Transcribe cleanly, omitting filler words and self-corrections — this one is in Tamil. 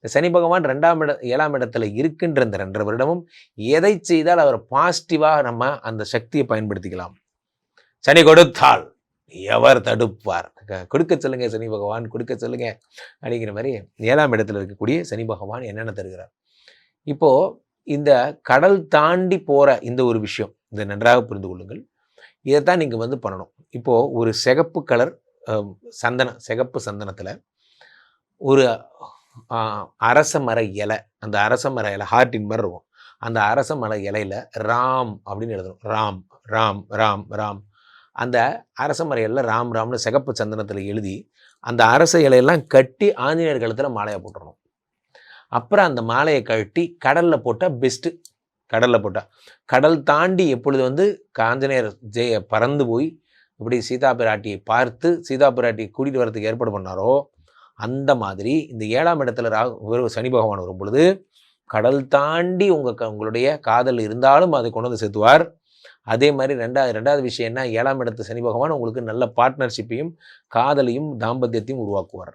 இந்த சனி பகவான் 7ஆம் இடத்துல இருக்கின்ற இந்த 2.5 வருடமும் எதை செய்தால் அவர் பாசிட்டிவாக நம்ம அந்த சக்தியை பயன்படுத்திக்கலாம். சனி கொடுத்தால் எவர் தடுப்பார், கொடுக்க சொல்லுங்க சனி பகவான், கொடுக்க சொல்லுங்க அப்படிங்கிற மாதிரி 7ஆம் இடத்துல இருக்கக்கூடிய சனி பகவான் என்னென்ன தருகிறார். இப்போ இந்த கடல் தாண்டி போற இந்த ஒரு விஷயம், இதை நன்றாக புரிந்து கொள்ளுங்கள். இதைத்தான் நீங்க பண்ணணும். இப்போ ஒரு சிகப்பு கலர் சிகப்பு சந்தனத்துல ஒரு அரச மர இலை, அந்த அரச மர இலை ஹார்ட்டின் மாதிரி இருக்கும். அந்த அரச மர இலையில ராம் அப்படின்னு எழுதணும். ராம் ராம் ராம் ராம். அந்த அரச மர இலையில ராம் ராம்னு சிகப்பு சந்தனத்தில் எழுதி அந்த அரச இலையெல்லாம் கட்டி ஆஞ்சநேயர் கழுத்தில் மாலையை போட்டுடணும். அப்புறம் அந்த மாலையை கட்டி கடலில் போட்டால் பெஸ்ட்டு. கடலில் போட்டால் கடல் தாண்டி எப்பொழுது ஆஞ்சநேயர் பறந்து போய் இப்படி சீதா பிராட்டியை பார்த்து சீதா பிராட்டியை கூட்டிகிட்டு வரதுக்கு ஏற்பாடு பண்ணாரோ, அந்த மாதிரி இந்த 7ஆம் இடத்துல சனி பகவான் வரும் பொழுது கடல் தாண்டி உங்களுடைய காதல் இருந்தாலும் அதை கொண்டு வந்து சேர்த்துவார். அதே மாதிரி ரெண்டாவது விஷயம் என்ன, 7ஆம் இடத்து சனி பகவான் உங்களுக்கு நல்ல பார்ட்னர்ஷிப்பையும் காதலையும் தாம்பத்தியத்தையும் உருவாக்குவார்.